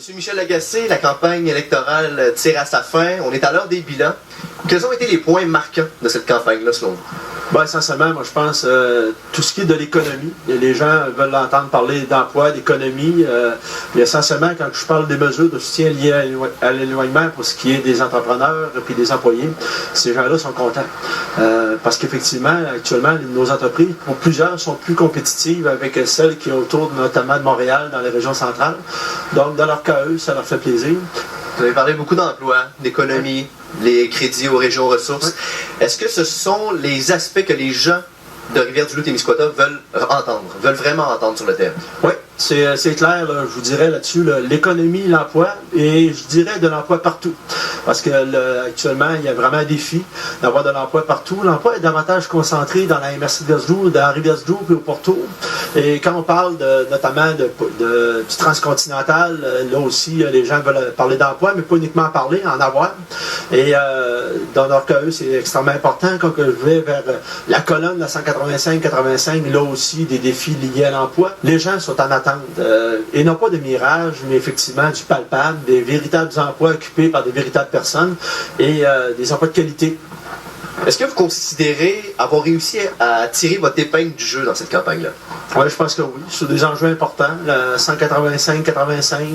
Monsieur Michel Lagacé, la campagne électorale tire à sa fin. On est à l'heure des bilans. Quels ont été les points marquants de cette campagne-là, selon vous? Bon, essentiellement, moi, je pense tout ce qui est de l'économie. Les gens veulent entendre parler d'emploi, d'économie. Mais essentiellement, quand je parle des mesures de soutien liées à l'éloignement pour ce qui est des entrepreneurs et des employés, ces gens-là sont contents. Parce qu'effectivement, actuellement, nos entreprises, pour plusieurs, sont plus compétitives avec celles qui sont autour, notamment de Montréal, dans les régions centrales. Donc, dans leur cas, eux, ça leur fait plaisir. Vous avez parlé beaucoup d'emploi, d'économie, les crédits aux régions ressources. Oui. Est-ce que ce sont les aspects que les gens de Rivière-du-Loup-Témiscouata veulent entendre, veulent vraiment entendre sur le terrain? Oui, c'est clair, là, je vous dirais là-dessus, l'économie, l'emploi, et je dirais de l'emploi partout. Parce que actuellement, il y a vraiment un défi d'avoir de l'emploi partout. L'emploi est davantage concentré dans la MRC de Gazou, dans Rivière-du-Loup et au Porto. Et quand on parle notamment du transcontinental, là aussi, les gens veulent parler d'emploi, mais pas uniquement en parler, en avoir. Et dans leur cas, eux, c'est extrêmement important. Quand je vais vers la colonne, la 185-85, là aussi, des défis liés à l'emploi, les gens sont en attente. Et non pas de mirage, mais effectivement du palpable, des véritables emplois occupés par des véritables personnes et des emplois de qualité. Est-ce que vous considérez avoir réussi à tirer votre épingle du jeu dans cette campagne-là? Oui, je pense que oui. Sur des enjeux importants, la 185-85,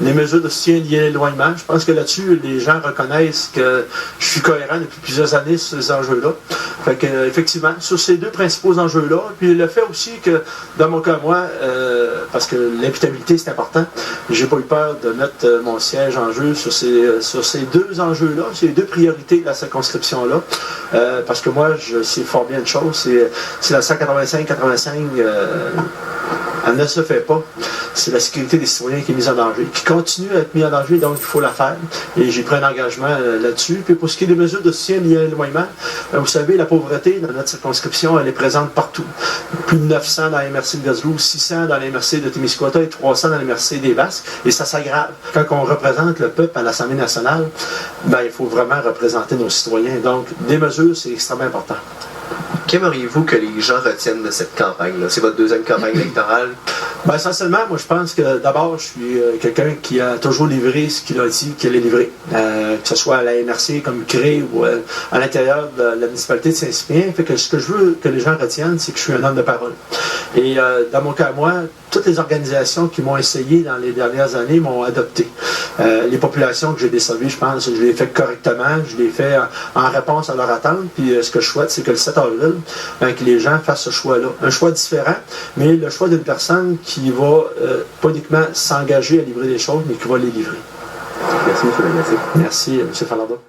les mesures de soutien liées à l'éloignement, je pense que là-dessus, les gens reconnaissent que je suis cohérent depuis plusieurs années sur ces enjeux-là. Fait que, effectivement, sur ces deux principaux enjeux-là, puis le fait aussi que, dans mon cas, moi, parce que l'imputabilité, c'est important, j'ai pas eu peur de mettre mon siège en jeu sur ces deux enjeux-là, ces deux priorités de la circonscription-là. Parce que moi, je sais fort bien une chose, c'est la 185-85, elle ne se fait pas. C'est la sécurité des citoyens qui est mise en danger, qui continue à être mise en danger, donc il faut la faire. Et j'ai pris un engagement là-dessus. Puis pour ce qui est des mesures de soutien liées à l'éloignement, vous savez, la pauvreté dans notre circonscription, elle est présente partout. Plus de 900 dans la MRC de Gazou, 600 dans la MRC de Témiscouata et 300 dans la MRC des Basques. Et ça s'aggrave. Quand on représente le peuple à l'Assemblée nationale, ben, il faut vraiment représenter nos citoyens. Donc, des mesures, c'est extrêmement important. Qu'aimeriez-vous que les gens retiennent de cette campagne-là? C'est votre deuxième campagne électorale. Ben, essentiellement, moi, je pense que d'abord, je suis quelqu'un qui a toujours livré ce qu'il a dit qu'il allait livrer. Que ce soit à la MRC comme CRE ou à l'intérieur de la municipalité de Saint-Cyprien. Fait que ce que je veux que les gens retiennent, c'est que je suis un homme de parole. Et dans mon cas, moi, toutes les organisations qui m'ont essayé dans les dernières années m'ont adopté. Les populations que j'ai desservies, je pense, je l'ai fait correctement, je l'ai fait en réponse à leur attente. Puis ce que je souhaite, c'est que le 7 avril, que les gens fassent ce choix-là. Un choix différent, mais le choix d'une personne qui va pas uniquement s'engager à livrer des choses, mais qui va les livrer. Merci, M. Lagacé. Merci, M. Falardeau.